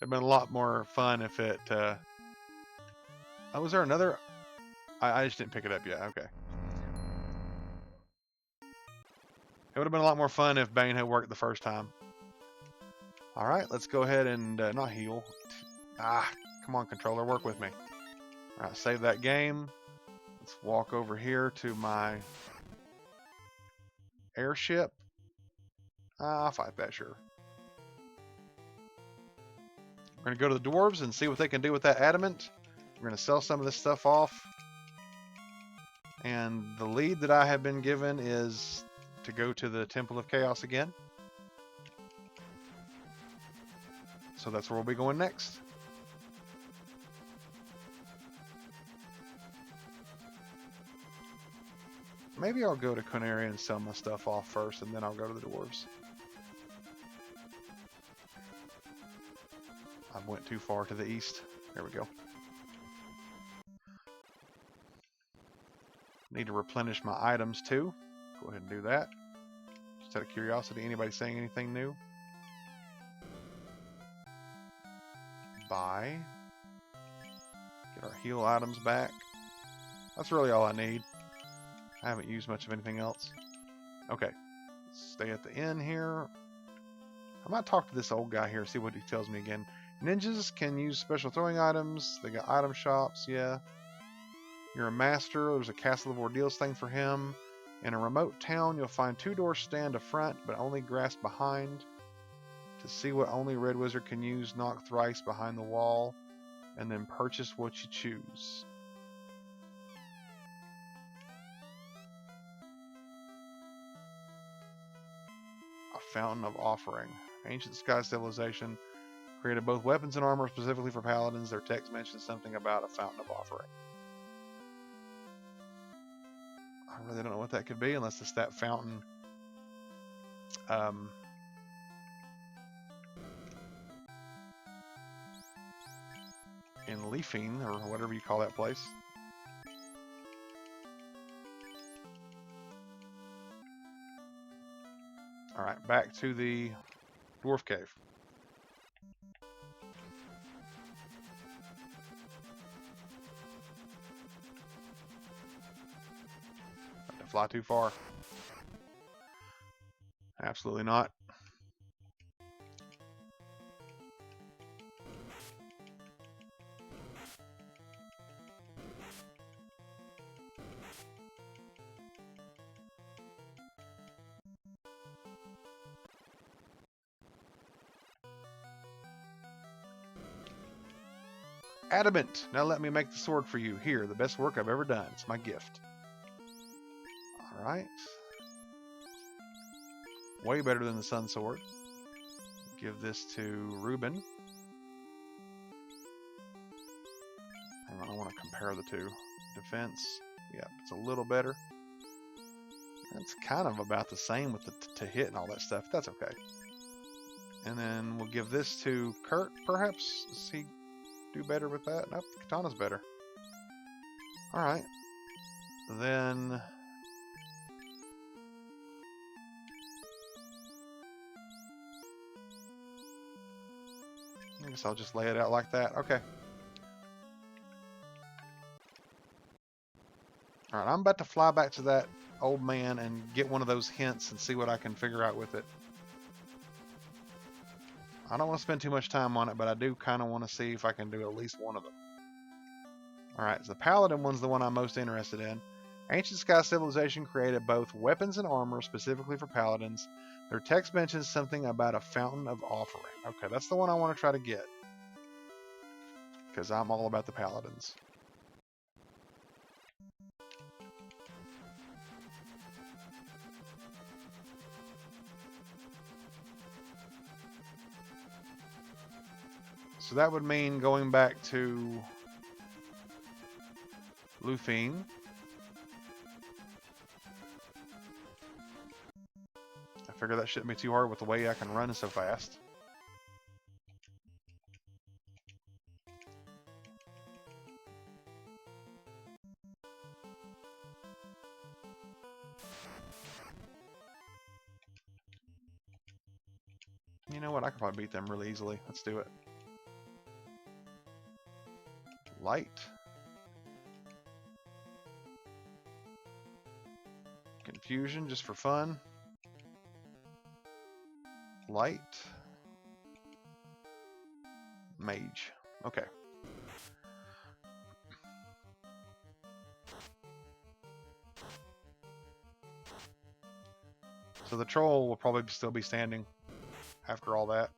have been a lot more fun if it... Oh, was there another... I just didn't pick it up yet. Okay. It would have been a lot more fun if Bane had worked the first time. Alright, let's go ahead and... not heal. Come on, controller. Work with me. Alright, save that game. Let's walk over here to my airship. I'll fight that, sure. We're going to go to the dwarves and see what they can do with that adamant. We're going to sell some of this stuff off. And the lead that I have been given is to go to the Temple of Chaos again. So that's where we'll be going next. Maybe I'll go to Conaria and sell my stuff off first, and then I'll go to the dwarves. I went too far to the east. There we go. Need to replenish my items too. Go ahead and do that. Just out of curiosity, anybody saying anything new? Buy. Get our heal items back. That's really all I need. I haven't used much of anything else. Okay. Stay at the inn here. I might talk to this old guy here, see what he tells me again. Ninjas can use special throwing items. They got item shops, yeah. You're a master. There's a Castle of Ordeals thing for him. In a remote town, you'll find 2 doors stand a front, but only grass behind. To see what only Red Wizard can use, knock thrice behind the wall, and then purchase what you choose. A Fountain of Offering. Ancient Sky Civilization created both weapons and armor specifically for paladins. Their text mentions something about a Fountain of Offering. I really don't know what that could be unless it's that fountain. In Leafing, or whatever you call that place. Alright, back to the dwarf cave. Not to fly too far. Absolutely not. Adamant! Now let me make the sword for you. Here, the best work I've ever done. It's my gift. Alright. Way better than the sun sword. Give this to Reuben. Hang on, I want to compare the two. Defense. Yeah, it's a little better. It's kind of about the same with the to hit and all that stuff. That's okay. And then we'll give this to Kurt, perhaps? Does he do better with that? Nope, Katana's better. Alright. Then... I guess I'll just lay it out like that. Okay. Alright, I'm about to fly back to that old man and get one of those hints and see what I can figure out with it. I don't want to spend too much time on it, but I do kind of want to see if I can do at least one of them. Alright, so the Paladin one's the one I'm most interested in. Ancient Sky Civilization created both weapons and armor specifically for Paladins. Their text mentions something about a Fountain of Offering. Okay, that's the one I want to try to get. Because I'm all about the Paladins. So that would mean going back to Lufine. I figure that shouldn't be too hard with the way I can run so fast. You know what? I could probably beat them really easily. Let's do it. Light. Confusion, just for fun. Light. Mage. Okay. So the troll will probably still be standing after all that.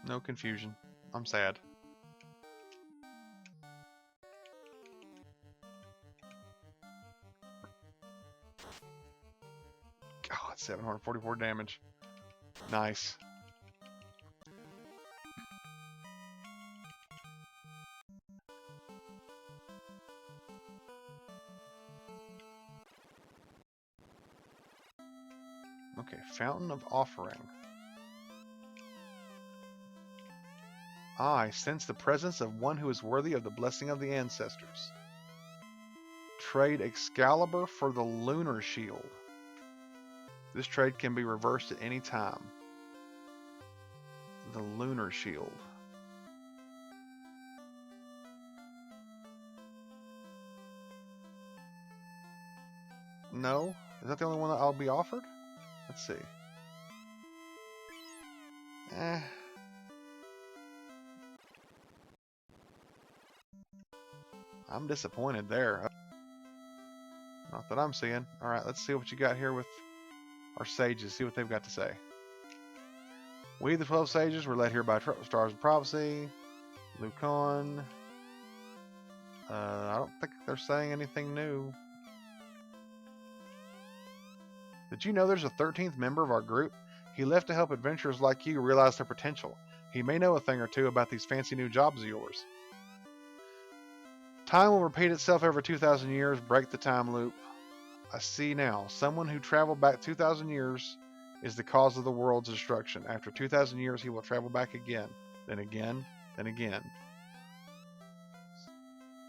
No confusion. I'm sad. God, 744 damage. Nice. Okay, Fountain of Offering. I sense the presence of one who is worthy of the blessing of the ancestors. Trade Excalibur for the Lunar Shield. This trade can be reversed at any time. The Lunar Shield. No? Is that the only one that I'll be offered? Let's see. I'm disappointed there. Not that I'm seeing. Alright, let's see what you got here with our sages. See what they've got to say. We, the 12 sages, were led here by stars of prophecy. Lucan. I don't think they're saying anything new. Did you know there's a 13th member of our group? He left to help adventurers like you realize their potential. He may know a thing or two about these fancy new jobs of yours. Time will repeat itself every 2,000 years. Break the time loop. I see now. Someone who traveled back 2,000 years is the cause of the world's destruction. After 2,000 years, he will travel back again. Then again. Then again.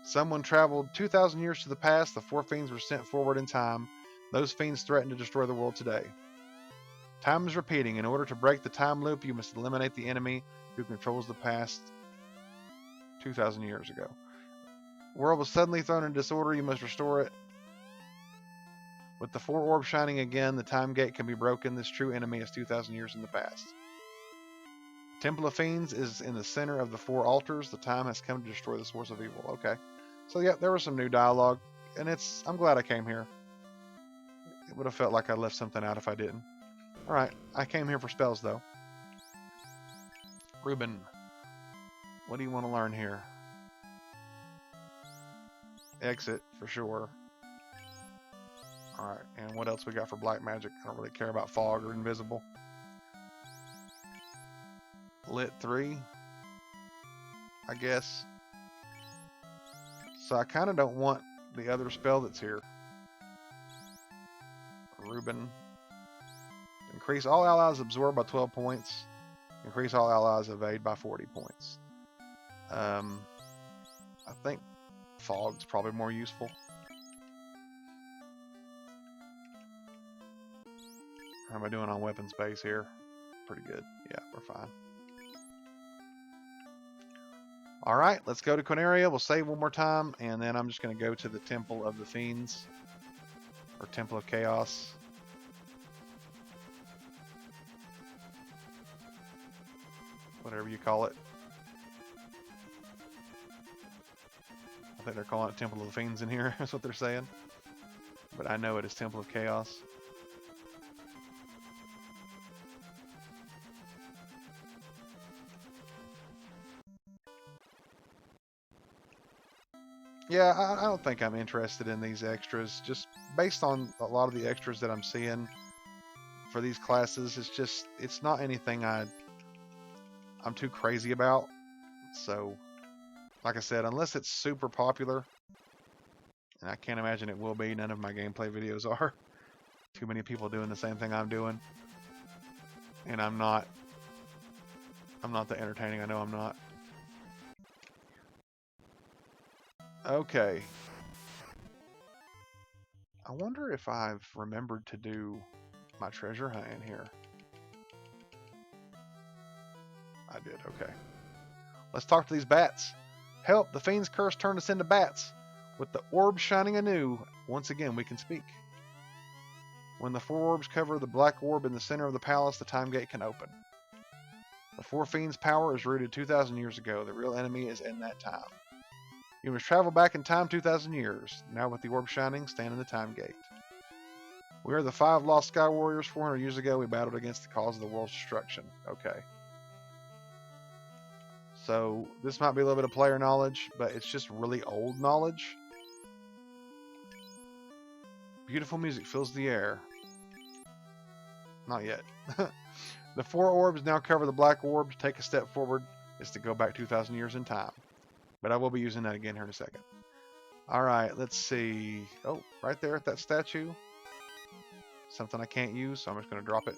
Someone traveled 2,000 years to the past. The 4 fiends were sent forward in time. Those fiends threaten to destroy the world today. Time is repeating. In order to break the time loop, you must eliminate the enemy who controls the past 2,000 years ago. The world was suddenly thrown in disorder. You must restore it. With the 4 orbs shining again, the time gate can be broken. This true enemy is 2,000 years in the past. Temple of Fiends is in the center of the 4 altars. The time has come to destroy the source of evil. Okay. So yeah, there was some new dialogue, and I'm glad I came here. It would have felt like I left something out if I didn't. Alright, I came here for spells though. Ruben, what do you want to learn here? Exit, for sure. Alright, and what else we got for black magic? I don't really care about fog or invisible. Lit 3, I guess. So I kind of don't want the other spell that's here. Ruben. Increase all allies absorb by 12 points. Increase all allies evade by 40 points. I think fog's probably more useful. How am I doing on weapons base here? Pretty good. Yeah, we're fine. Alright, let's go to Quinaria. We'll save one more time, and then I'm just going to go to the Temple of the Fiends. Or Temple of Chaos. Whatever you call it. I think they're calling it Temple of the Fiends in here. That's what they're saying. But I know it is Temple of Chaos. Yeah, I don't think I'm interested in these extras. Just based on a lot of the extras that I'm seeing for these classes, it's not anything I'm too crazy about. So, like I said, unless it's super popular, and I can't imagine it will be, none of my gameplay videos are, Too many people doing the same thing I'm doing. And I'm not that entertaining. I know I'm not. Okay. I wonder if I've remembered to do my treasure hunt in here. I did, okay. Let's talk to these bats. Help, the fiend's curse turned us into bats. With the orb shining anew, once again we can speak. When the four orbs cover the black orb in the center of the palace, the time gate can open. The four fiends' power is rooted 2,000 years ago. The real enemy is in that time. You must travel back in time 2,000 years. Now with the orb shining, stand in the time gate. We are the 5 lost sky warriors. 400 years ago, we battled against the cause of the world's destruction. Okay. So this might be a little bit of player knowledge, but it's just really old knowledge. Beautiful music fills the air. Not yet. The 4 orbs now cover the black orb. To take a step forward is to go back 2,000 years in time. But I will be using that again here in a second. Alright, let's see. Oh, right there at that statue. Something I can't use, so I'm just going to drop it.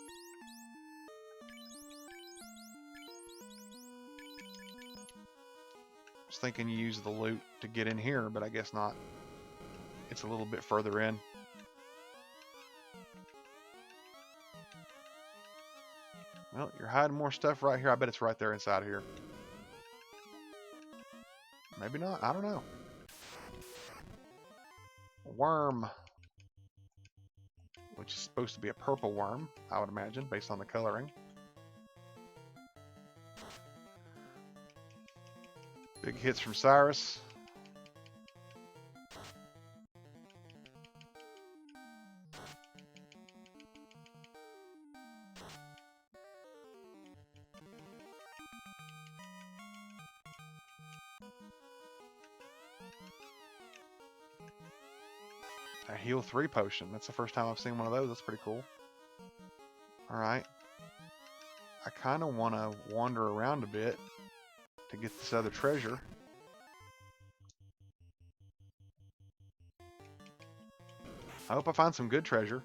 I was thinking you use the loot to get in here, but I guess not. It's a little bit further in. Well, you're hiding more stuff right here. I bet it's right there inside here. Maybe not. I don't know. A worm. Which is supposed to be a purple worm, I would imagine, based on the coloring. Big hits from Cyrus. A heal 3 potion. That's the first time I've seen one of those. That's pretty cool. Alright. I kind of want to wander around a bit to get this other treasure. I hope I find some good treasure.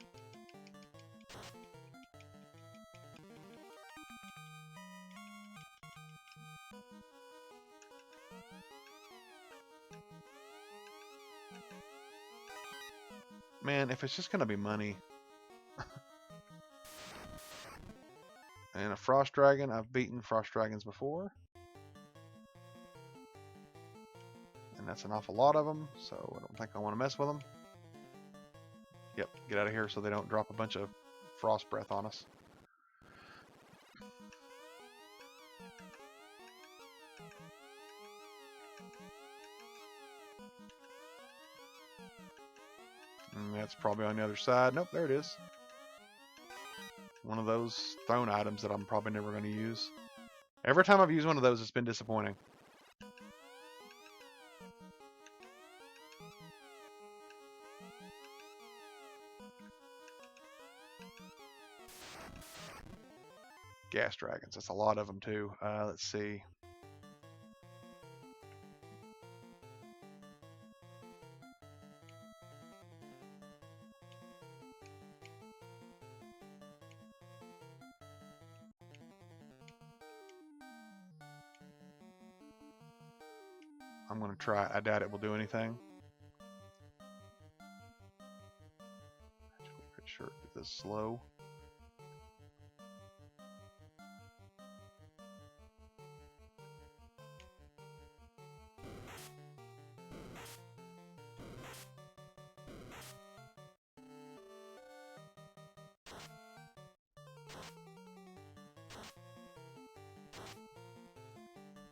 Man, if it's just going to be money. And a frost dragon. I've beaten frost dragons before. And that's an awful lot of them, so I don't think I want to mess with them. Yep, get out of here so they don't drop a bunch of frost breath on us. And that's probably on the other side. Nope, there it is. One of those thrown items that I'm probably never going to use. Every time I've used one of those, it's been disappointing. Gas dragons. That's a lot of them too. Let's see. I'm going to try. I doubt it will do anything. Pretty sure it is slow.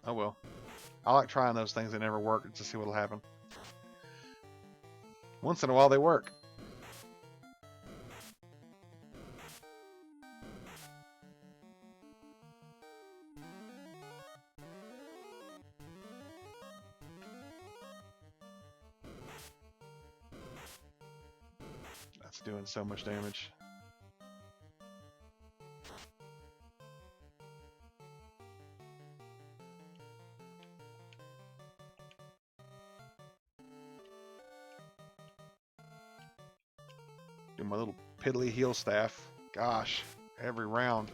Oh well. I like trying those things that never work to see what'll happen. Once in a while they work. That's doing so much damage. Do my little piddly heal staff. Gosh, every round.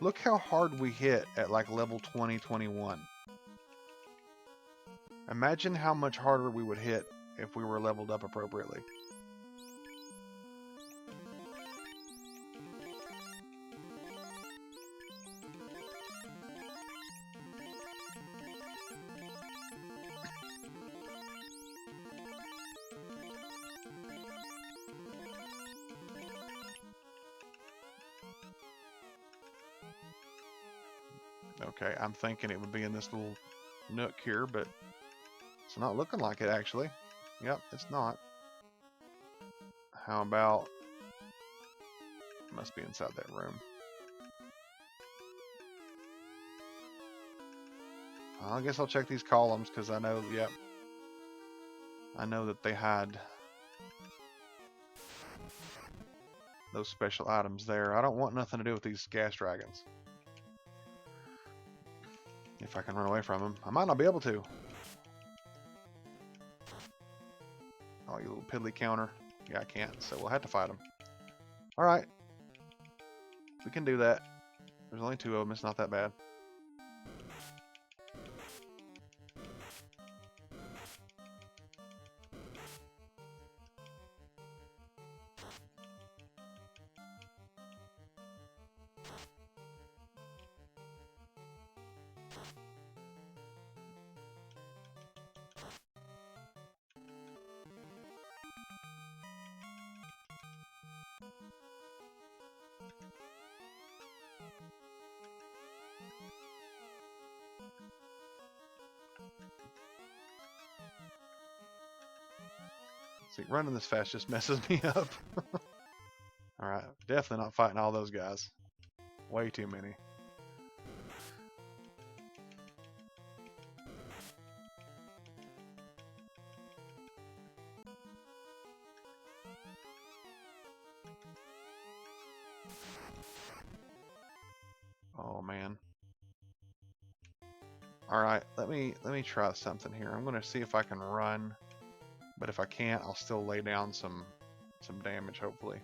Look how hard we hit at like level 20, 21. Imagine how much harder we would hit if we were leveled up appropriately. Okay, I'm thinking it would be in this little nook here, but it's not looking like it actually. Yep, it's not. How about... Must be inside that room. I guess I'll check these columns because I know, yep. I know that they had those special items there. I don't want nothing to do with these gas dragons. If I can run away from them. I might not be able to. Oh, you little piddly counter. Yeah, I can't, so we'll have to fight them. Alright. We can do that. There's only 2 of them, it's not that bad. See, running this fast just messes me up. Alright, definitely not fighting all those guys. Way too many. Oh man. Alright, let me try something here. I'm gonna see if I can run. But if I can't, I'll still lay down some damage, hopefully.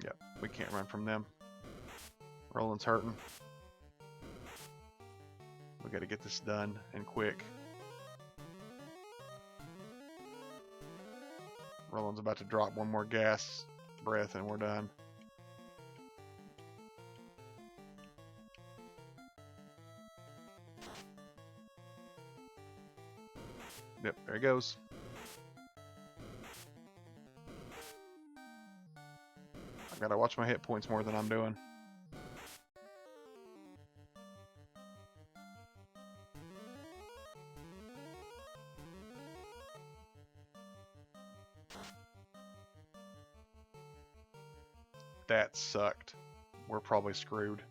Yep, we can't run from them. Roland's hurting. We gotta get this done and quick. Roland's about to drop one more gas breath and we're done. Yep, there he goes. I gotta watch my hit points more than I'm doing. That sucked. We're probably screwed.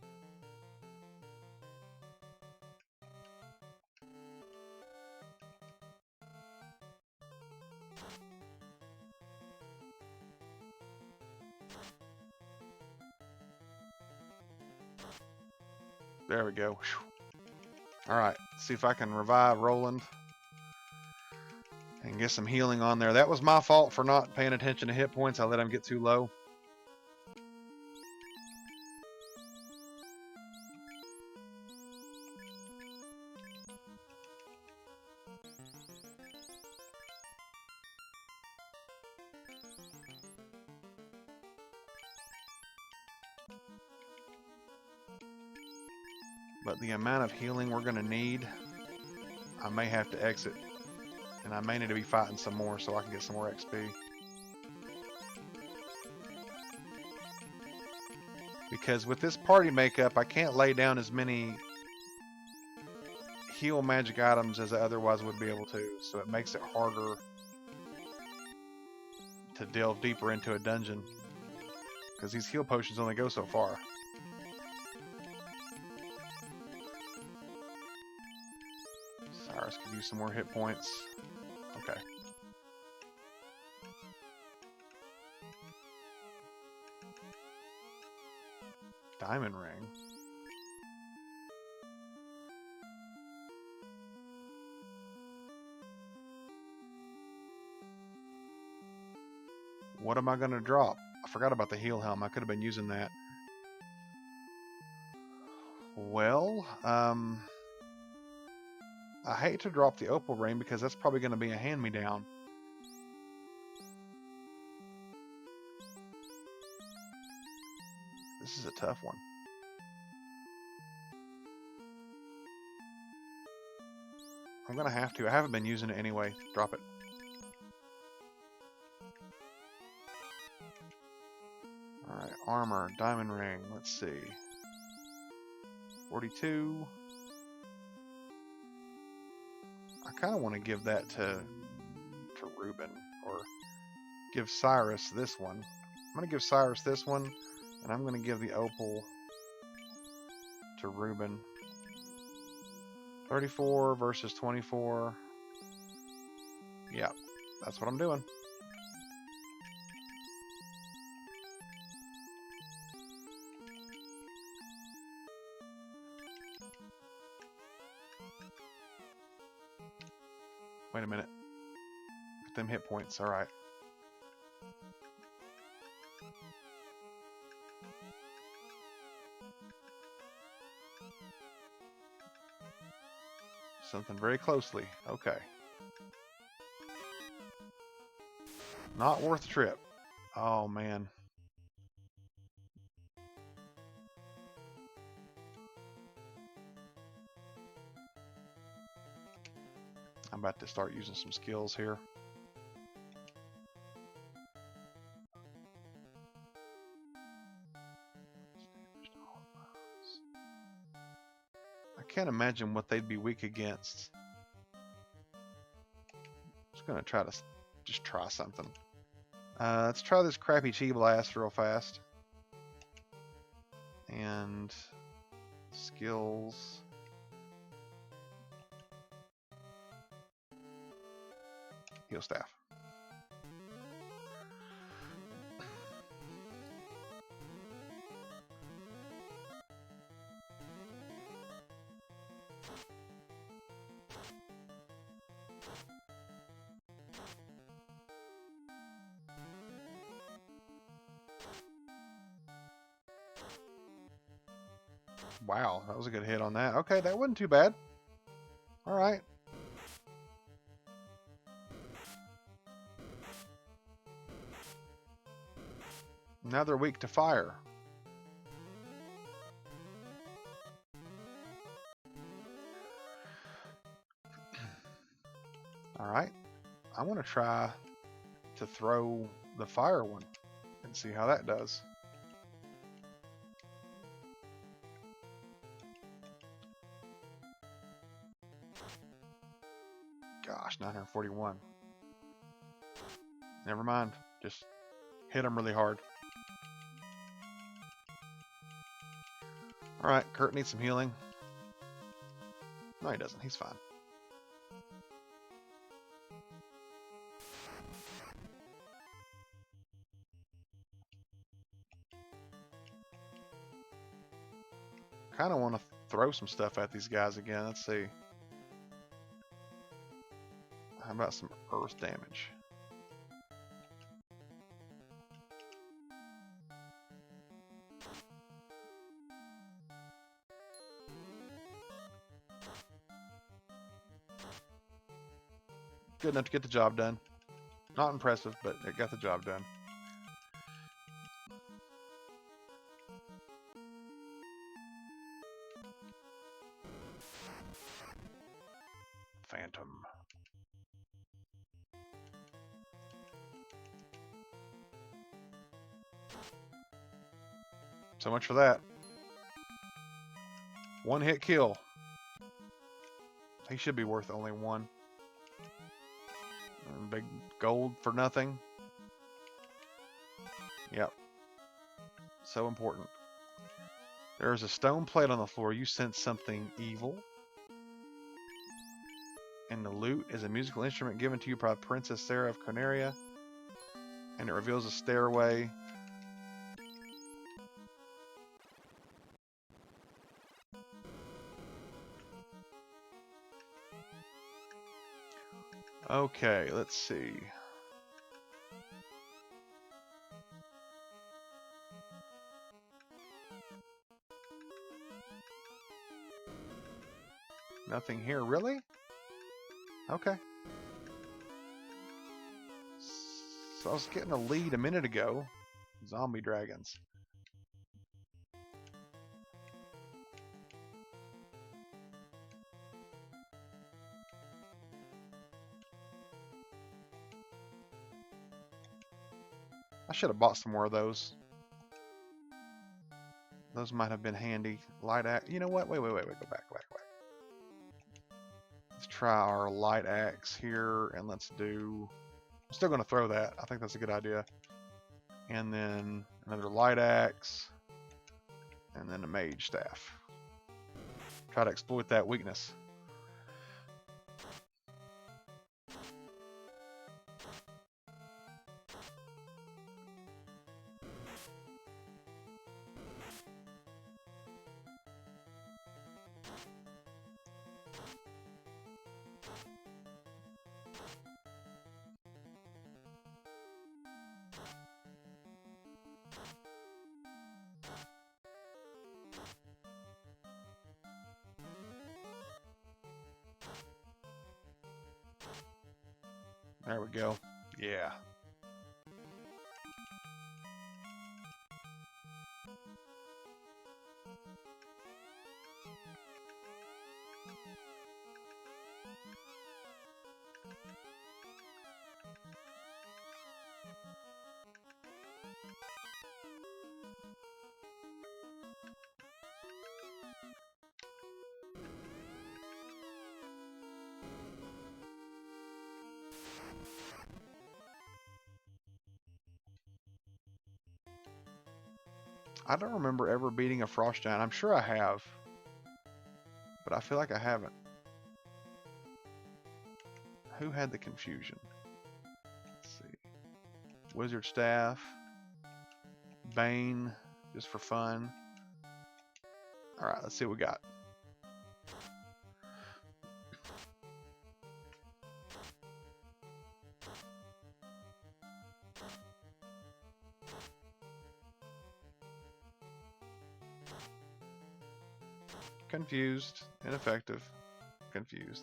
There we go. Alright, see if I can revive Roland and get some healing on there. That was my fault for not paying attention to hit points. I let him get too low. But the amount of healing we're going to need, I may have to exit. And I may need to be fighting some more so I can get some more XP. Because with this party makeup, I can't lay down as many heal magic items as I otherwise would be able to. So it makes it harder to delve deeper into a dungeon. Because these heal potions only go so far. use some more hit points. Okay. Diamond ring. What am I going to drop? I forgot about the heal helm. I could have been using that. Well, I hate to drop the opal ring because that's probably going to be a hand-me-down. This is a tough one. I'm going to have to. I haven't been using it anyway. Drop it. Alright, armor, diamond ring. Let's see. 42. I kind of want to give that to Ruben, or give Cyrus this one. I'm going to give Cyrus this one, and I'm going to give the opal to Ruben. 34 versus 24. Yeah, that's what I'm doing. Wait a minute. Get them hit points. All right. Something very closely. Okay. Not worth the trip. Oh, man. I'm about to start using some skills here. I can't imagine what they'd be weak against. Just gonna try to just try something. Let's try this crappy Chi Blast real fast. And skills. Heal staff. Wow, that was a good hit on that. Okay, that wasn't too bad. All right. Now they're weak to fire. All right. I want to try to throw the fire one and see how that does. Gosh, 941. Never mind. Just hit him really hard. Alright, Kurt needs some healing. No, he doesn't. He's fine. Kind of want to throw some stuff at these guys again. Let's see. How about some earth damage? Good enough to get the job done. Not impressive, but it got the job done. Phantom. So much for that. One hit kill. He should be worth only one. And big gold for nothing. Yep. So important. There's a stone plate on the floor. You sense something evil. And the lute is a musical instrument given to you by Princess Sarah of Corneria. And it reveals a stairway. Okay, let's see. Nothing here, really? Okay. So I was getting a lead a minute ago. Zombie dragons. I should have bought some more of those. Those might have been handy. Light axe. You know what? Wait. Go back. Let's try our light axe here, and let's do... I'm still going to throw that. I think that's a good idea. And then another light axe. And then a mage staff. Try to exploit that weakness. There we go. Yeah. I don't remember ever beating a frost giant. I'm sure I have, but I feel like I haven't. Who had the confusion? Let's see. Wizard staff. Bane, just for fun. Alright, let's see what we got. Confused, ineffective, confused.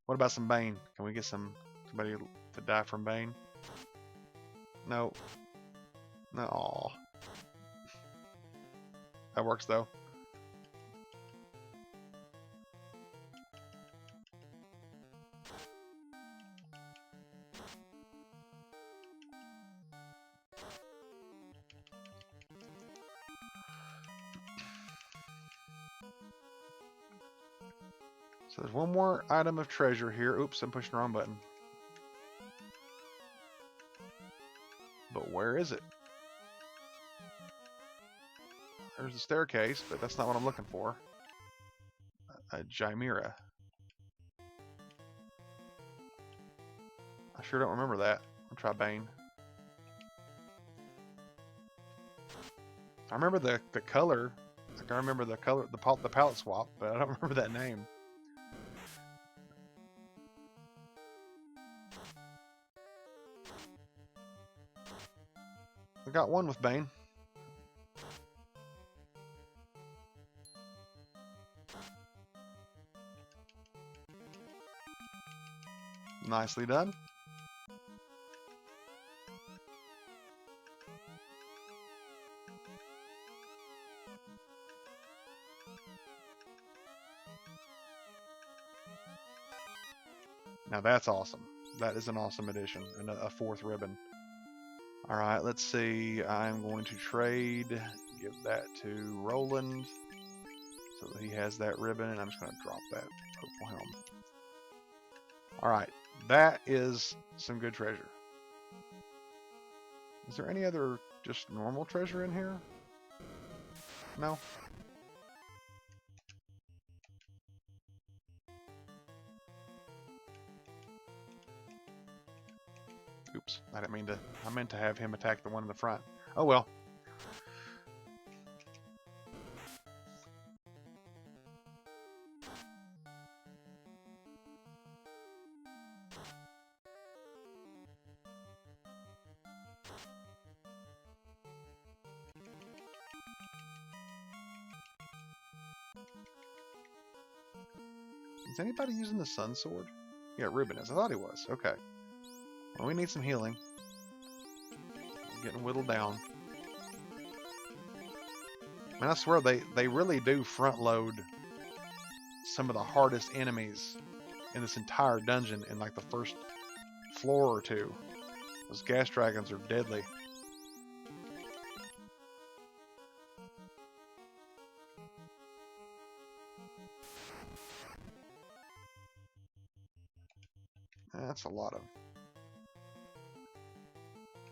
What about some Bane? Can we get somebody to die from Bane? No. No. That works though. So there's one more item of treasure here. Oops, I'm pushing the wrong button. But where is it? There's the staircase, but that's not what I'm looking for. A Chimera. I sure don't remember that. I'll try Bane. I remember the color. Like I remember the color, the palette swap, but I don't remember that name. I got one with Bane. Nicely done. Now that's awesome. That is an awesome addition, and a fourth ribbon. All right, let's see. I'm going to trade, give that to Roland, so that he has that ribbon, and I'm just going to drop that purple helm. All right, that is some good treasure. Is there any other just normal treasure in here? No? Oops, I didn't mean to. I meant to have him attack the one in the front. Oh well. Is anybody using the sun sword? Yeah, Ruben is. I thought he was. Okay. Well, we need some healing. We're getting whittled down. And I swear they really do front load some of the hardest enemies in this entire dungeon in like the first floor or two. Those gas dragons are deadly. That's a lot of...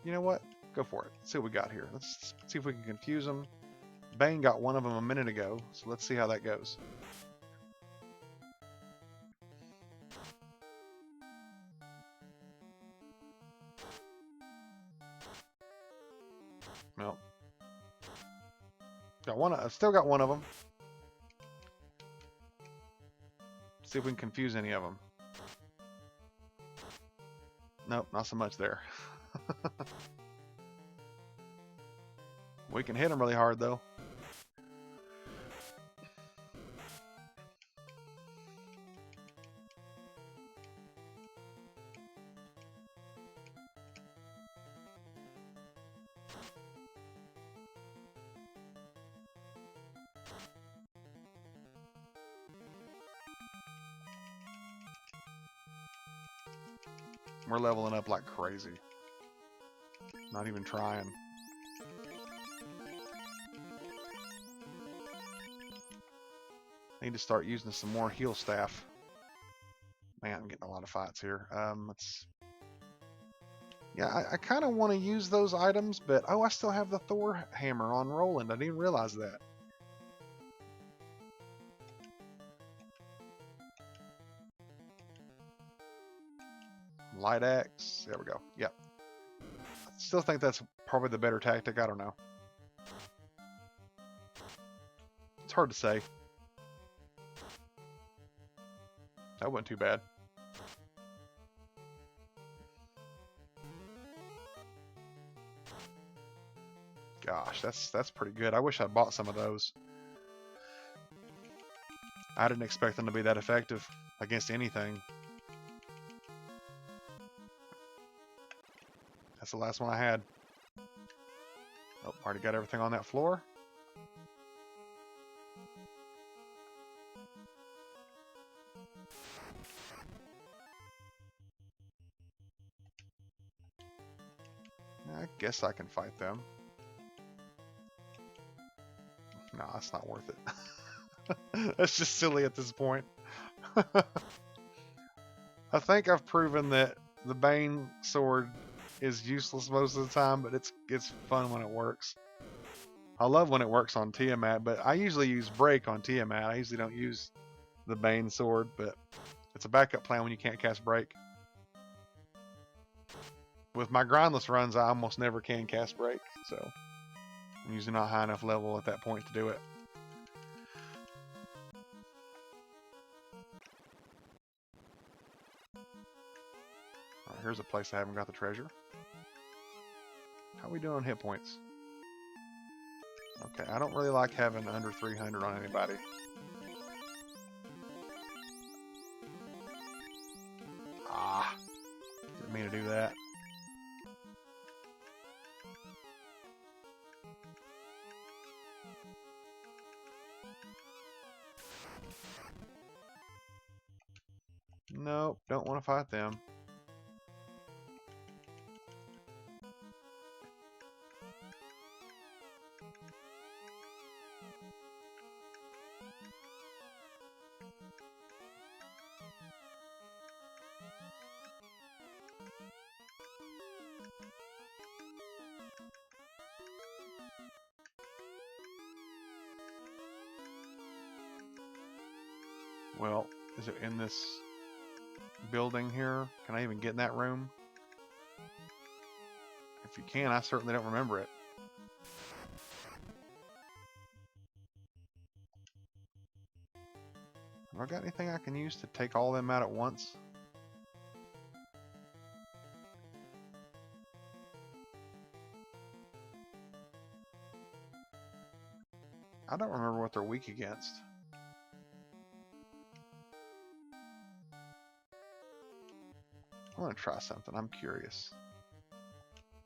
You know what? Go for it. Let's see what we got here. Let's see if we can confuse them. Bane got one of them a minute ago, so let's see how that goes. Well, got one. I've still got one of them. See if we can confuse any of them. Nope, not so much there. We can hit them really hard though. We're leveling up like crazy. Not even trying. Need to start using some more heal staff. Man, I'm getting a lot of fights here. Yeah, I kind of want to use those items, but oh, I still have the Thor hammer on Roland. I didn't realize that. Light axe. There we go. Yep. I still think that's probably the better tactic. I don't know. It's hard to say. That wasn't too bad. Gosh, that's pretty good. I wish I'd bought some of those. I didn't expect them to be that effective against anything. That's the last one I had. Oh, already got everything on that floor. I guess I can fight them. No, that's not worth it. That's just silly at this point. I think I've proven that the Bane sword is useless most of the time, but it's fun when it works. I love when it works on Tiamat, but I usually use Break on Tiamat. I usually don't use the Bane sword, but it's a backup plan when you can't cast Break. With my Grindless runs, I almost never can cast Break, so I'm usually not high enough level at that point to do it. Alright, here's a place I haven't got the treasure. How are we doing on hit points? Okay, I don't really like having under 300 on anybody. Ah, didn't mean to do that. Nope, don't want to fight them. Well, is it in this building here? Can I even get in that room? If you can, I certainly don't remember it. Have I got anything I can use to take all of them out at once? I don't remember what they're weak against. I want to try something. I'm curious.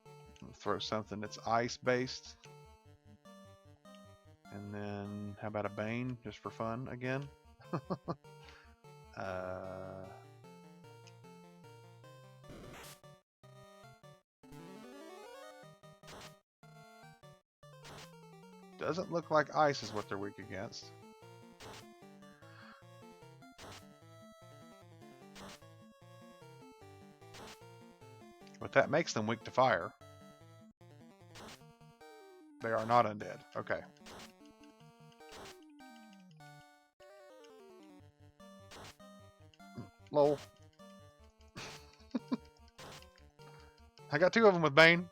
I'm gonna throw something that's ice-based. And then, how about a Bane, just for fun again? Doesn't look like ice is what they're weak against. But that makes them weak to fire. They are not undead. Okay. Lol. I got 2 of them with Bane.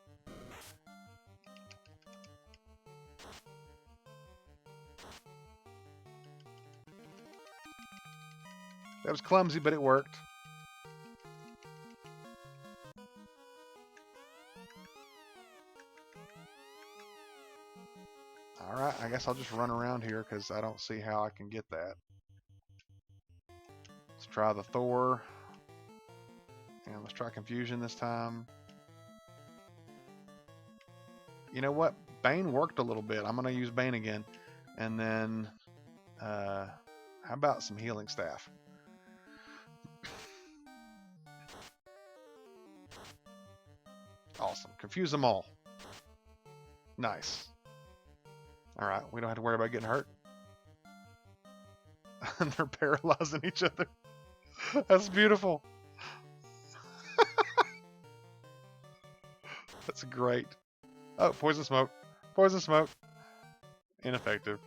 That was clumsy, but it worked. Alright, I guess I'll just run around here because I don't see how I can get that. Let's try the Thor. And let's try Confusion this time. You know what? Bane worked a little bit. I'm going to use Bane again. And then, how about some Healing Staff? Awesome. Confuse them all. Nice. Alright, we don't have to worry about getting hurt. And they're paralyzing each other. That's beautiful. That's great. Oh, poison smoke. Poison smoke. Ineffective.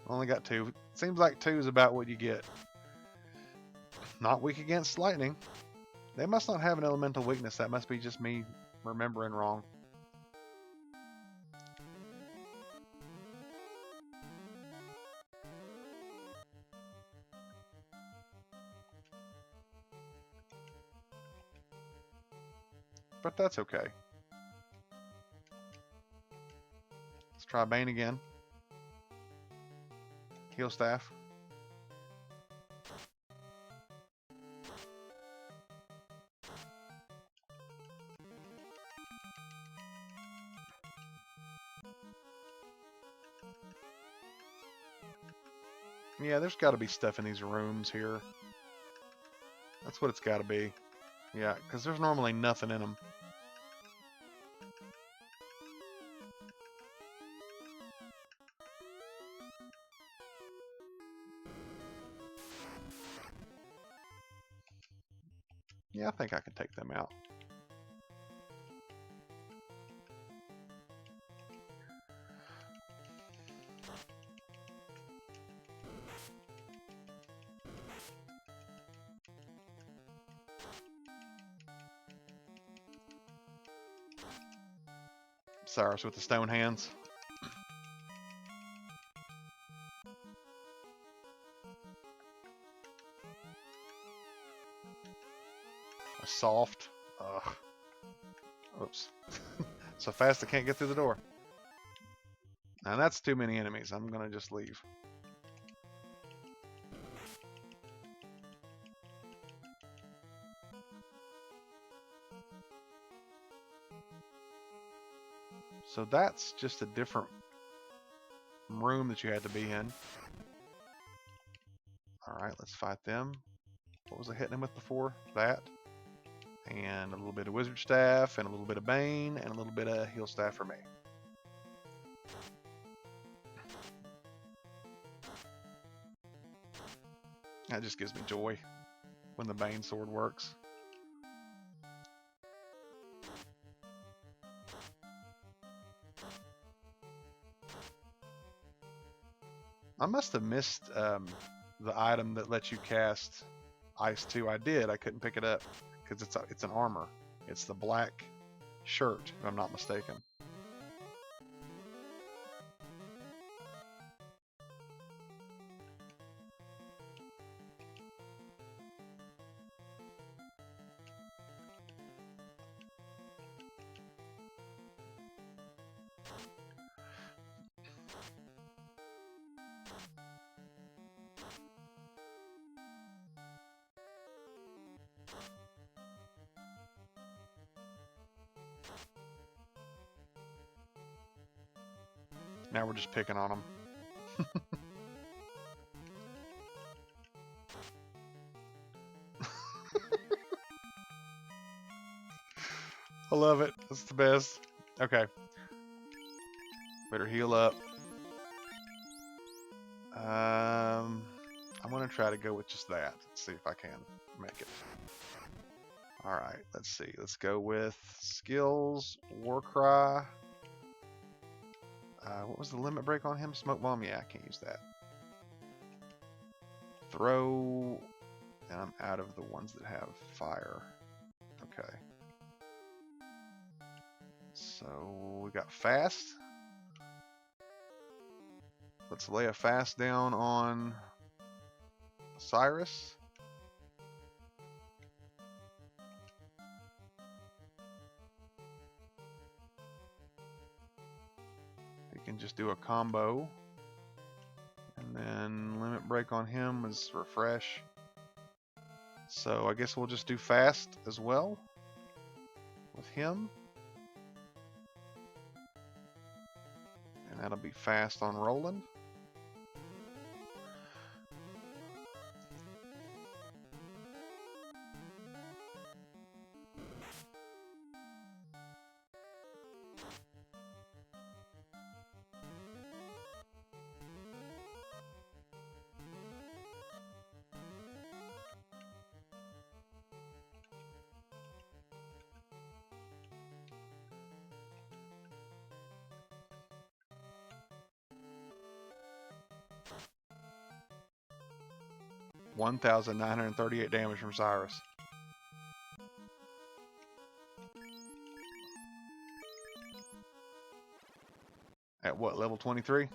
Only got 2. Seems like 2 is about what you get. Not weak against lightning. They must not have an elemental weakness. That must be just me remembering wrong. But that's okay. Let's try Bane again. Heal Staff. Yeah, there's got to be stuff in these rooms here. That's what it's got to be. Yeah, because there's normally nothing in them. Yeah, I think I can take them out. Cyrus with the stone hands. A soft. Ugh. Oops. So fast I can't get through the door. Now that's too many enemies. I'm gonna just leave. So that's just a different room that you had to be in. Alright, let's fight them. What was I hitting them with before? That. And a little bit of Wizard Staff, and a little bit of Bane, and a little bit of Heal Staff for me. That just gives me joy when the Bane sword works. I must have missed the item that lets you cast Ice 2. I did. I couldn't pick it up. because it's an armor. It's the black shirt, if I'm not mistaken. Now we're just picking on them. I love it. That's the best. Okay. Better heal up. I'm going to try to go with just that. Let's see if I can make it. Alright, let's see. Let's go with skills, Warcry. What was the limit break on him? Smoke bomb? Yeah, I can't use that. Throw. And I'm out of the ones that have fire. Okay. So we got fast. Let's lay a fast down on Cyrus. We can just do a combo. And then limit break on him is refresh. So I guess we'll just do fast as well with him. And that'll be fast on Roland. $1,938 damage from Cyrus. At what, level 23?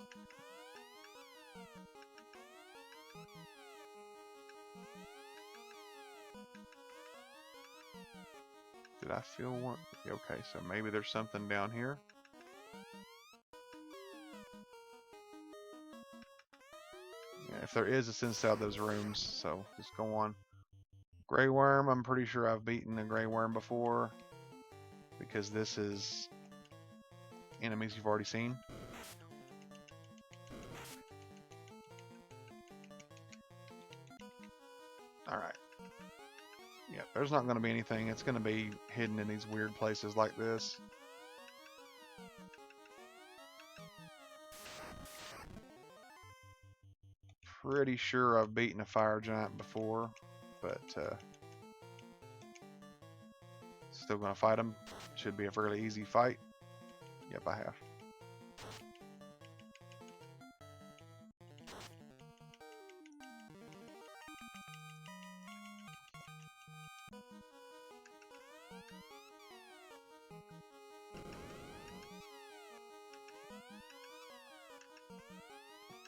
Did I feel one? Okay, so maybe there's something down here. Yeah, if there is, it's inside those rooms, so just go on. Grey Worm, I'm pretty sure I've beaten a Grey Worm before, because this is enemies you've already seen. Alright. Yeah, there's not going to be anything. It's going to be hidden in these weird places like this. Pretty sure I've beaten a fire giant before, but still going to fight him. Should be a fairly easy fight. Yep, I have.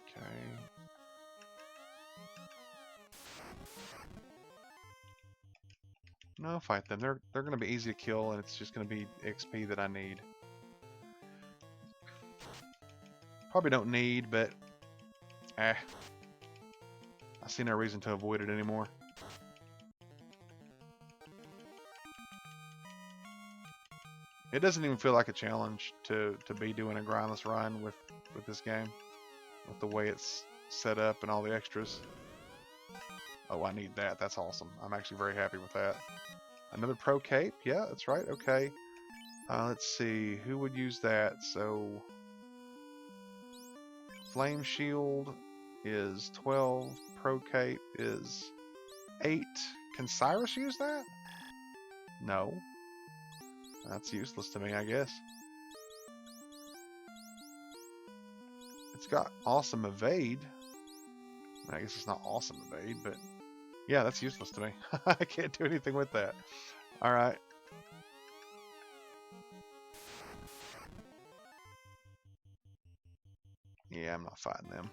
Okay. No, fight them. They're going to be easy to kill, and it's just going to be XP that I need. Probably don't need, but I see no reason to avoid it anymore. It doesn't even feel like a challenge to be doing a grindless run with this game, with the way it's set up and all the extras. Oh, I need that. That's awesome. I'm actually very happy with that. Another pro cape? Yeah, that's right. Okay. Let's see. Who would use that? So, flame shield is 12. Pro cape is 8. Can Cyrus use that? No. That's useless to me, I guess. It's got awesome evade. I guess it's not awesome evade, but Yeah, that's useless to me. I can't do anything with that. Alright. Yeah, I'm not fighting them.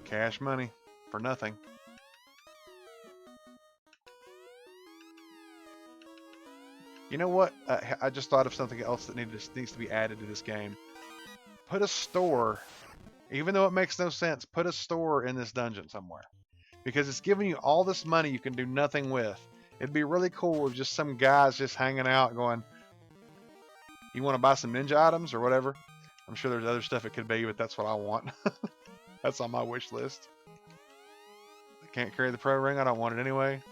Cash money for nothing. You know what? I just thought of something else that needs to be added to this game. Put a store, even though it makes no sense, put a store in this dungeon somewhere. Because it's giving you all this money you can do nothing with. It'd be really cool if just some guys just hanging out going, you want to buy some ninja items or whatever? I'm sure there's other stuff it could be, but that's what I want. That's on my wish list. I can't carry the pro ring. I don't want it anyway.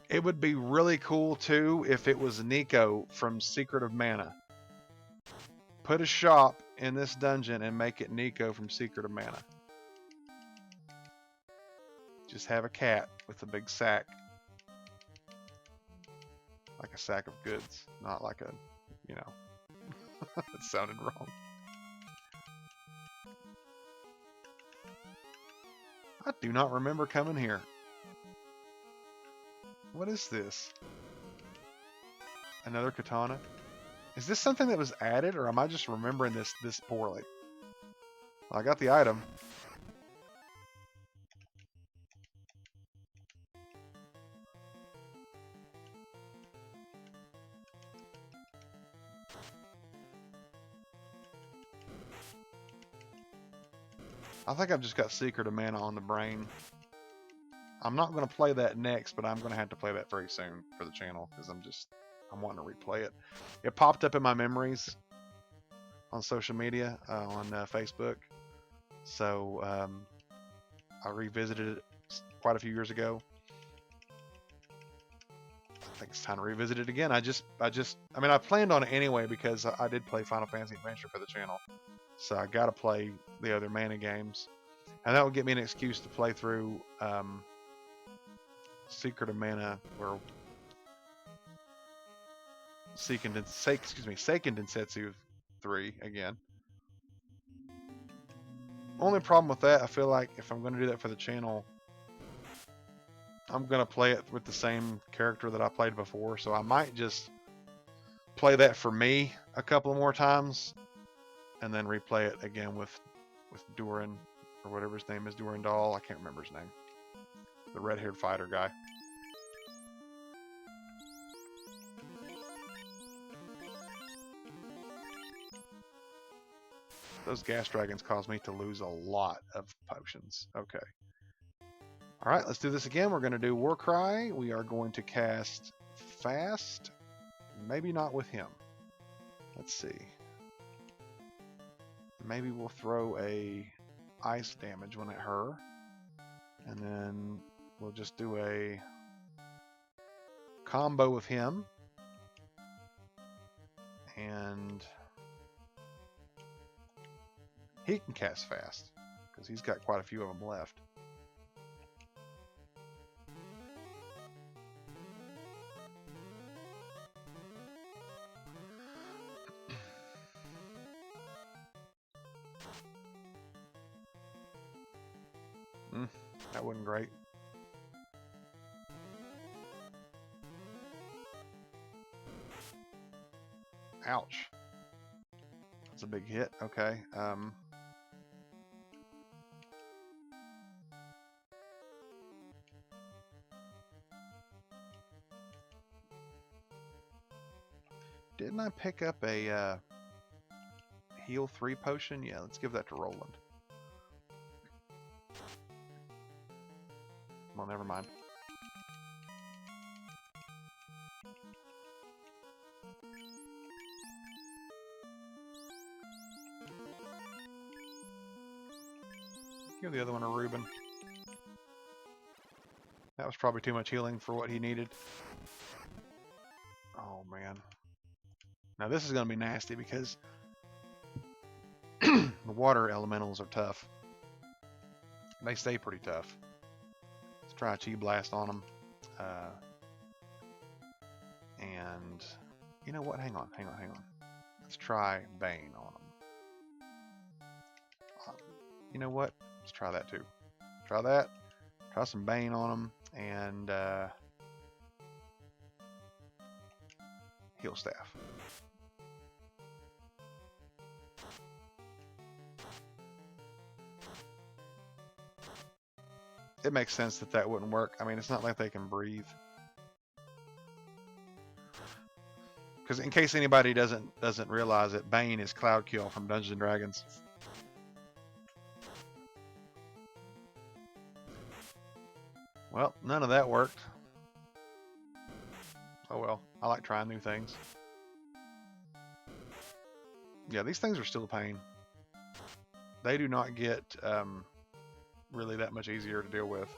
It would be really cool too if it was Nico from Secret of Mana. Put a shop in this dungeon and make it Nico from Secret of Mana. Just have a cat with a big sack. Like a sack of goods, not like a, you know, it sounded wrong. I do not remember coming here. What is this? Another katana? Is this something that was added, or am I just remembering this poorly? Well, I got the item. I think I've just got Secret of Mana on the brain. I'm not going to play that next, but I'm going to have to play that very soon for the channel because I'm wanting to replay it. It popped up in my memories on social media, on Facebook. So I revisited it quite a few years ago. I think it's time to revisit it again. I mean, I planned on it anyway because I did play Final Fantasy Adventure for the channel. So I got to play the other Mana games. And that would give me an excuse to play through Secret of Mana, or Seiken Densetsu 3 again. Only problem with that, I feel like if I'm going to do that for the channel, I'm going to play it with the same character that I played before. So I might just play that for me a couple more times and then replay it again with Durin, or whatever his name is, Durandal. I can't remember his name. The red-haired fighter guy. Those gas dragons cause me to lose a lot of potions. Okay. Alright, let's do this again. We're going to do Warcry. We are going to cast Fast. Maybe not with him. Let's see. Maybe we'll throw a ice damage one at her. And then we'll just do a combo with him. And he can cast Fast because he's got quite a few of them left. That wasn't great. Ouch. That's a big hit. Okay. Didn't I pick up a heal 3 potion? Yeah, let's give that to Roland. Well, never mind. Give the other one a Reuben. That was probably too much healing for what he needed. Oh, man. Now this is going to be nasty because the water elementals are tough. They stay pretty tough. Let's try a Chi Blast on them. And you know what? Hang on. Let's try Bane on them. You know what? Let's try that too. Try that. Try some Bane on them and Heal Staff. It makes sense that that wouldn't work. I mean, it's not like they can breathe. Because in case anybody doesn't realize it, Bane is Cloud Kill from Dungeons & Dragons. Well, none of that worked. Oh well, I like trying new things. Yeah, these things are still a pain. They do not get really that much easier to deal with.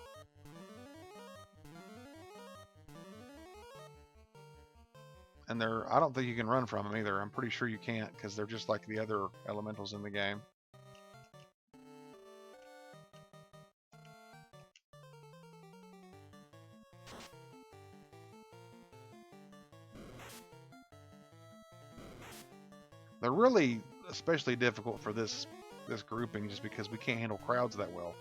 And I don't think you can run from them either. I'm pretty sure you can't because they're just like the other elementals in the game. They're really especially difficult for this grouping just because we can't handle crowds that well.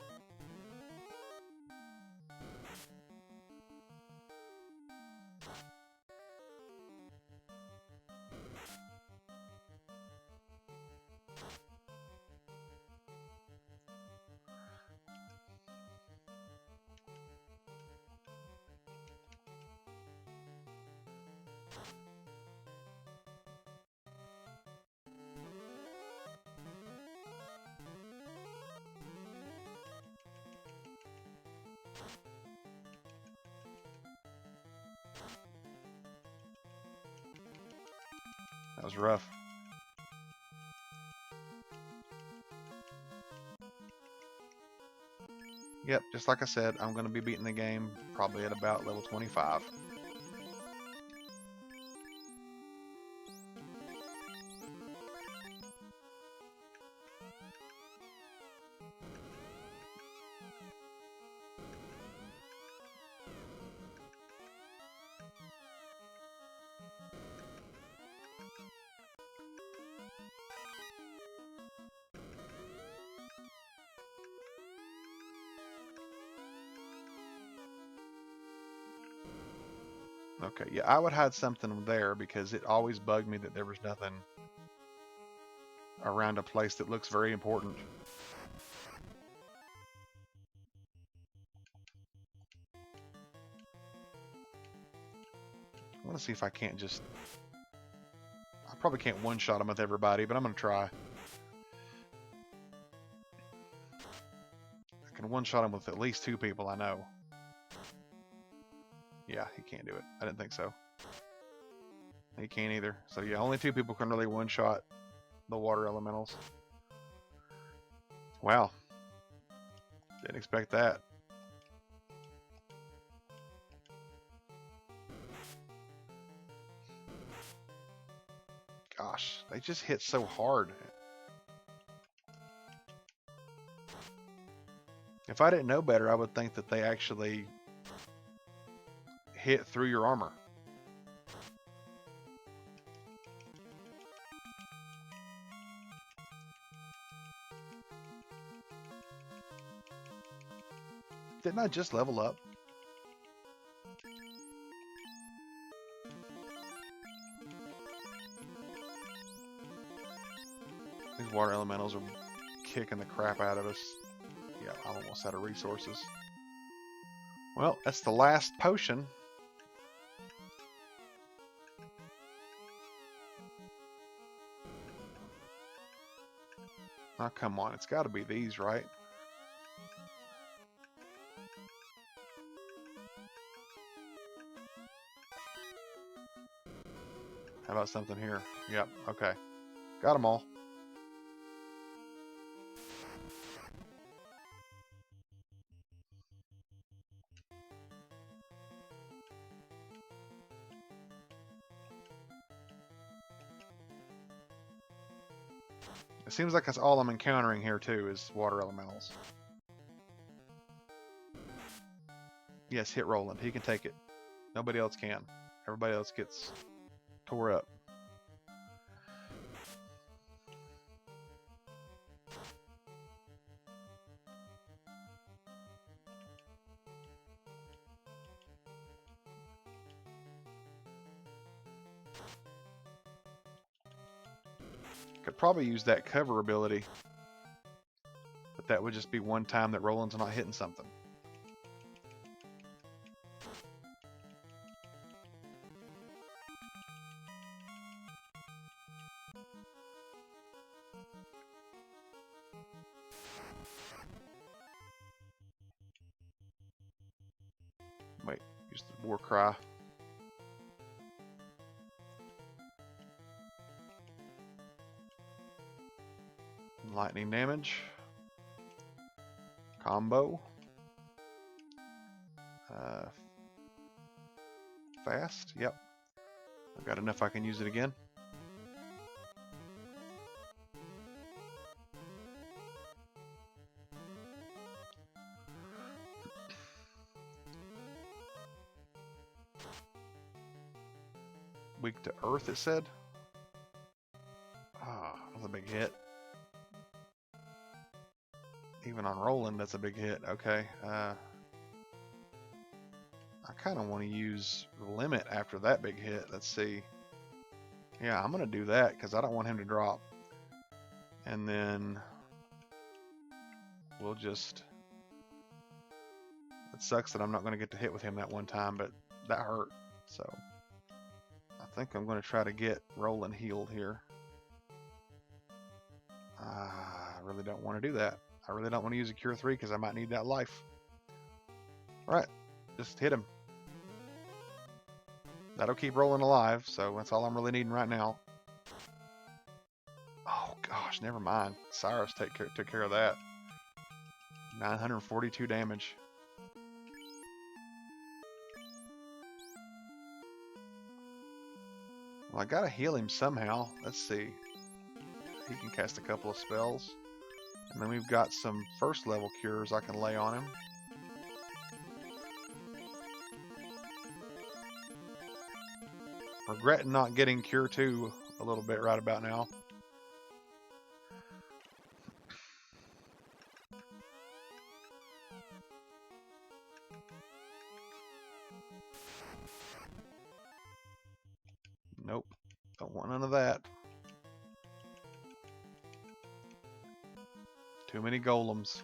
That was rough. Yep, just like I said, I'm going to be beating the game probably at about level 25. Okay, yeah, I would hide something there because it always bugged me that there was nothing around a place that looks very important. I want to see if I can't just... I probably can't one-shot them with everybody, but I'm going to try. I can one-shot him with at least 2 people I know. Yeah, he can't do it. I didn't think so. He can't either. So yeah, only 2 people can really one-shot the water elementals. Wow. Didn't expect that. Gosh, they just hit so hard. If I didn't know better, I would think that they actually hit through your armor. Didn't I just level up? These water elementals are kicking the crap out of us. Yeah, I'm almost out of resources. Well, that's the last potion. Oh, come on. It's got to be these, right? How about something here? Yep, okay. Got them all. It seems like that's all I'm encountering here too is water elementals. Yes, hit Roland. He can take it. Nobody else can. Everybody else gets tore up. Could probably use that cover ability, but that would just be one time that Roland's not hitting something. Wait, use the war cry. Lightning damage. Combo. Fast. Yep. I've got enough I can use it again. Weak to earth, it said. Ah, that was a big hit. Even on Roland, that's a big hit. Okay. I kind of want to use limit after that big hit. Let's see. Yeah, I'm going to do that because I don't want him to drop. And then we'll just... It sucks that I'm not going to get to hit with him that one time, but that hurt. So I think I'm going to try to get Roland healed here. I really don't want to do that. I really don't want to use a Cure 3 because I might need that life. Alright, just hit him. That'll keep Roland alive, so that's all I'm really needing right now. Oh gosh, never mind. Cyrus took care of that. 942 damage. Well, I gotta heal him somehow. Let's see. He can cast a couple of spells. And then we've got some first level cures I can lay on him. Regretting not getting Cure 2 a little bit right about now. Nope. Don't want none of that. Too many golems.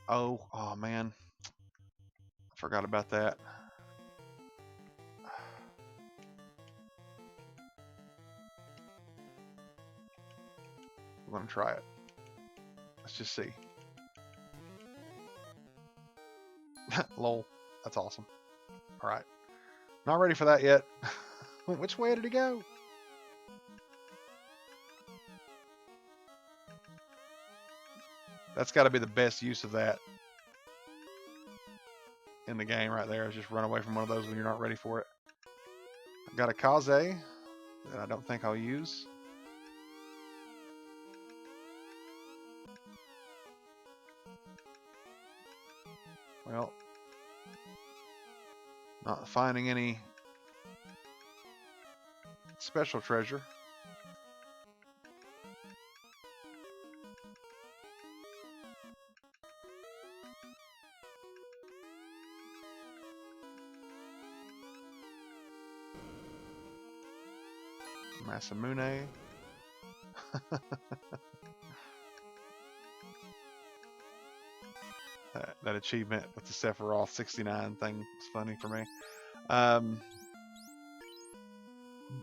Oh man. I forgot about that. We're gonna try it. Let's just see. Lol. That's awesome. Alright. Not ready for that yet. Which way did he go? That's got to be the best use of that in the game right there, is just run away from one of those when you're not ready for it. I've got a Kaze that I don't think I'll use. Well, not finding any special treasure. Masamune. that achievement with the Sephiroth 69 thing was funny for me.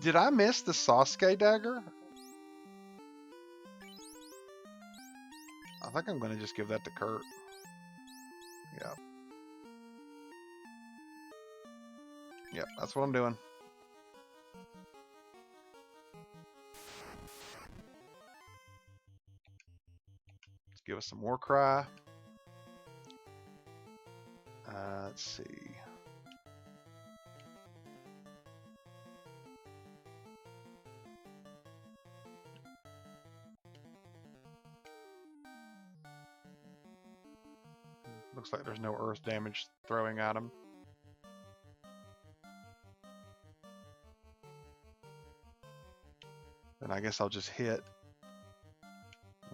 Did I miss the Sasuke dagger? I think I'm going to just give that to Kurt. Yeah. Yep, that's what I'm doing. Let's give us some more cry. Let's see. Looks like there's no earth damage throwing at him. Then I guess I'll just hit.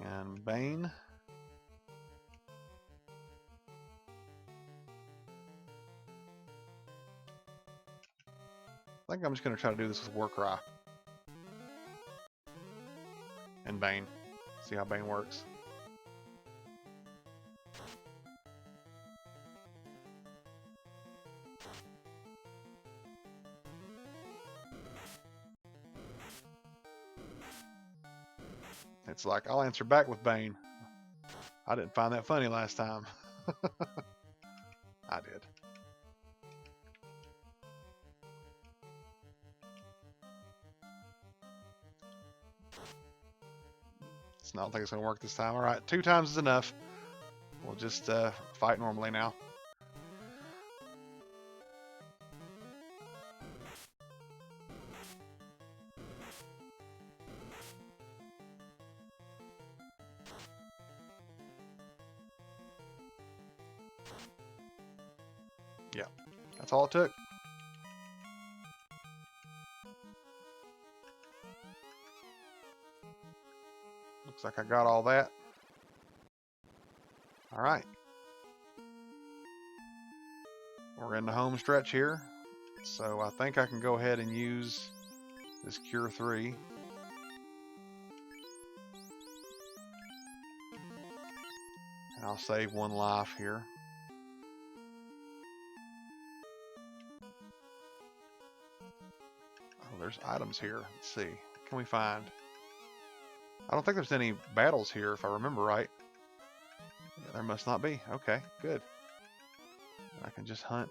And Bane. I think I'm just going to try to do this with Warcry. And Bane. See how Bane works. It's like, I'll answer back with Bane. I didn't find that funny last time. I did. I don't think it's going to work this time. Alright, 2 times is enough. We'll just fight normally now. Yeah, that's all it took. Looks like I got all that. Alright. We're in the home stretch here. So I think I can go ahead and use this Cure 3. And I'll save 1 life here. Oh, there's items here. Let's see. What can we find? I don't think there's any battles here, if I remember right. Yeah, there must not be. Okay, good. I can just hunt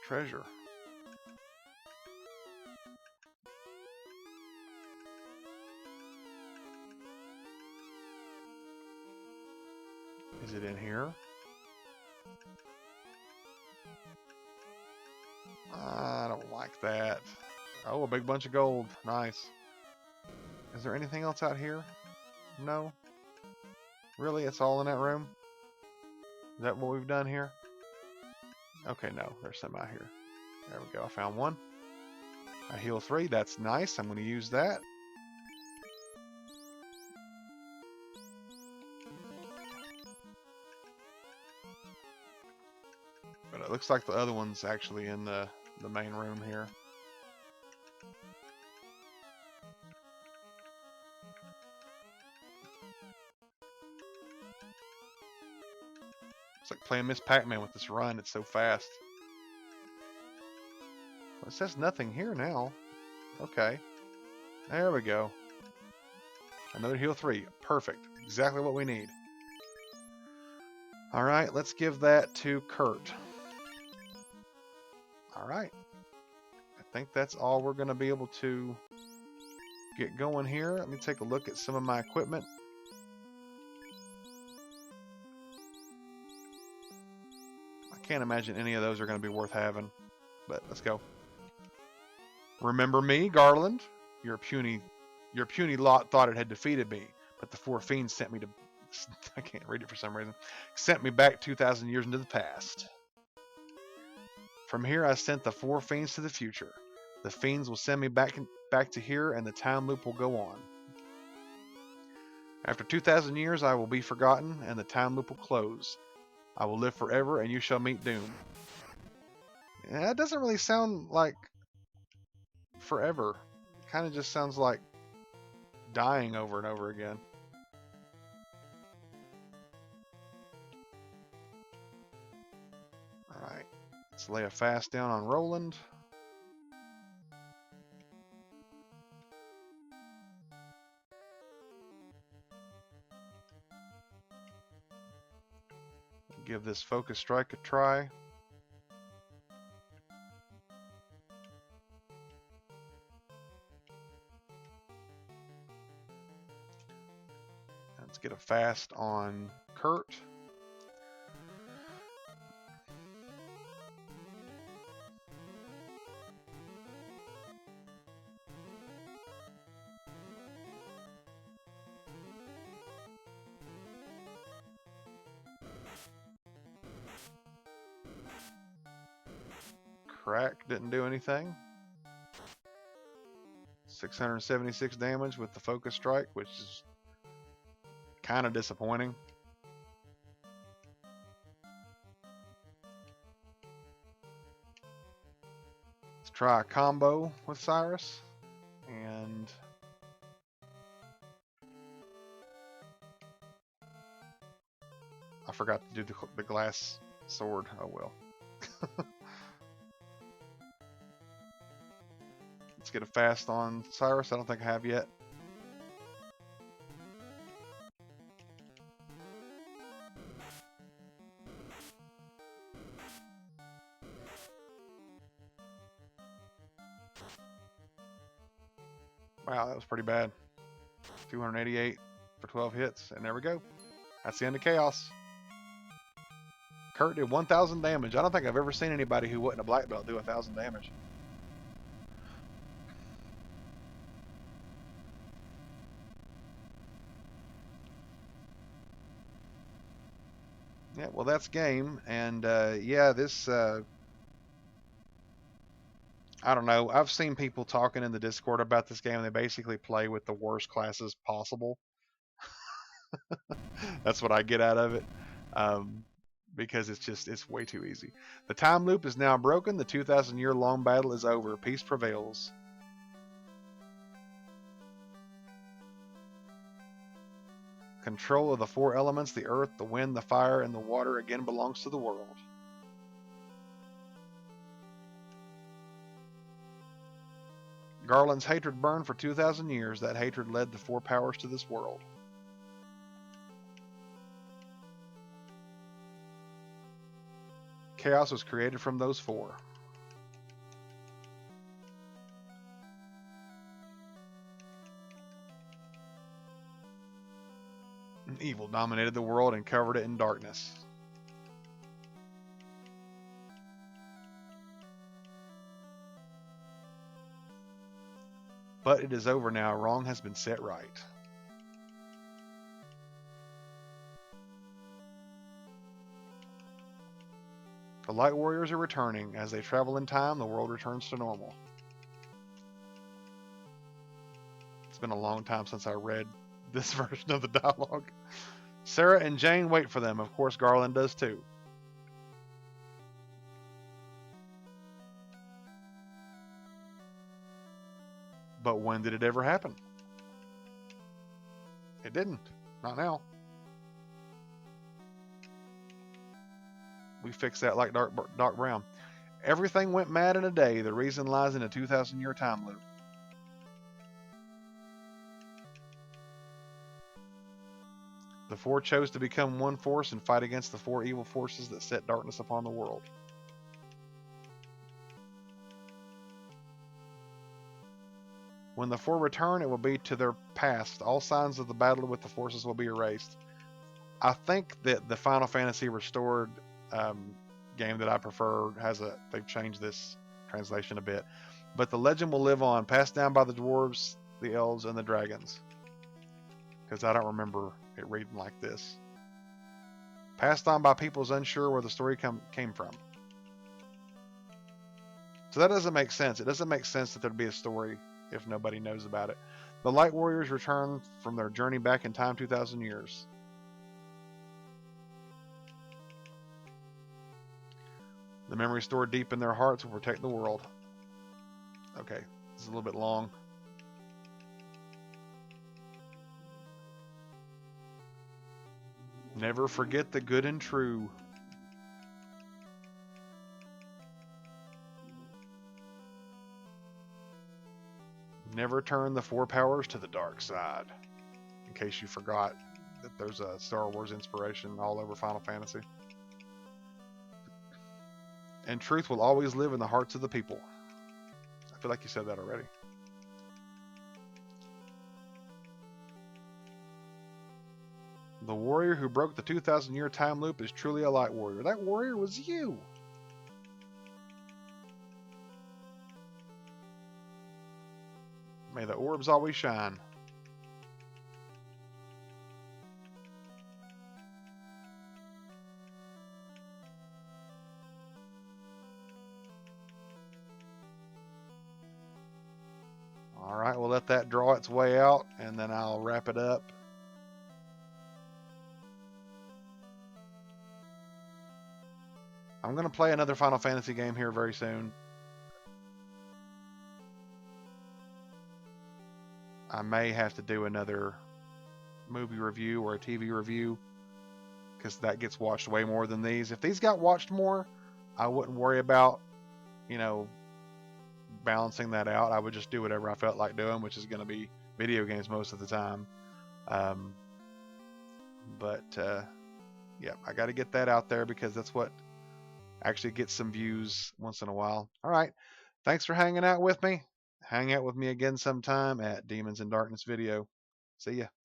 treasure. Is it in here? I don't like that. Oh, a big bunch of gold. Nice. Is there anything else out here? No? Really? It's all in that room? Is that what we've done here? Okay, no. There's some out here. There we go. I found one. I heal 3. That's nice. I'm going to use that. But it looks like the other one's actually in the main room here. It's like playing Miss Pac-Man with this run. It's so fast. Well, it says nothing here now. Okay. There we go. Another heal 3. Perfect. Exactly what we need. Alright, let's give that to Kurt. Alright. I think that's all we're going to be able to get going here. Let me take a look at some of my equipment. I can't imagine any of those are going to be worth having, but let's go. Remember me, Garland? Your puny lot thought it had defeated me, but the 4 fiends sent me to... I can't read it for some reason. Sent me back 2,000 years into the past. From here I sent the 4 fiends to the future. The fiends will send me back to here, and the time loop will go on. After 2,000 years I will be forgotten, and the time loop will close. I will live forever, and you shall meet doom. Yeah, that doesn't really sound like forever. It kind of just sounds like dying over and over again. Alright, let's lay a fast down on Roland. Give this focus strike a try. Let's get a fast on Kurt. Crack didn't do anything. 676 damage with the focus strike, which is kind of disappointing. Let's try a combo with Cyrus. And I forgot to do the glass sword. Oh well. Let's get a fast on Cyrus. I don't think I have yet. Wow, that was pretty bad. 288 for 12 hits, and there we go. That's the end of Chaos. Kurt did 1,000 damage. I don't think I've ever seen anybody who wasn't a black belt do 1,000 damage. Yeah, well, that's game, and yeah, this. I don't know. I've seen people talking in the Discord about this game, and they basically play with the worst classes possible. That's what I get out of it. Because it's way too easy. The time loop is now broken. The 2,000-year long battle is over. Peace prevails. Control of the four elements, the earth, the wind, the fire, and the water, again belongs to the world. Garland's hatred burned for 2,000 years. That hatred led the four powers to this world. Chaos was created from those four. Evil dominated the world and covered it in darkness. But it is over now. Wrong has been set right. The Light Warriors are returning. As they travel in time, the world returns to normal. It's been a long time since I read this version of the dialogue. Sarah and Jane wait for them. Of course, Garland does too. But when did it ever happen? It didn't. Not now. We fixed that like Doc Brown. Everything went mad in a day. The reason lies in a 2,000-year time loop. The four chose to become one force and fight against the four evil forces that set darkness upon the world. When the four return, it will be to their past. All signs of the battle with the forces will be erased. I think that the Final Fantasy Restored game that I prefer they've changed this translation a bit. But the legend will live on, passed down by the dwarves, the elves, and the dragons. Because I don't remember it reading like this. Passed on by peoples unsure where the story came from. So that doesn't make sense. It doesn't make sense that there'd be a story if nobody knows about it. The Light Warriors return from their journey back in time 2,000 years. The memory stored deep in their hearts will protect the world. Okay, this is a little bit long. Never forget the good and true. Never turn the four powers to the dark side. In case you forgot that there's a Star Wars inspiration all over Final Fantasy. And truth will always live in the hearts of the people. I feel like you said that already. The warrior who broke the 2,000-year time loop is truly a light warrior. That warrior was you! May the orbs always shine. All right, we'll let that draw its way out, and then I'll wrap it up. I'm going to play another Final Fantasy game here very soon. I may have to do another movie review or a TV review because that gets watched way more than these. If these got watched more, I wouldn't worry about, you know, balancing that out. I would just do whatever I felt like doing, which is going to be video games most of the time. Um, but yeah, I got to get that out there because that's what actually gets some views once in a while. All right. Thanks for hanging out with me. Hang out with me again sometime at Demons in Darkness video. See ya.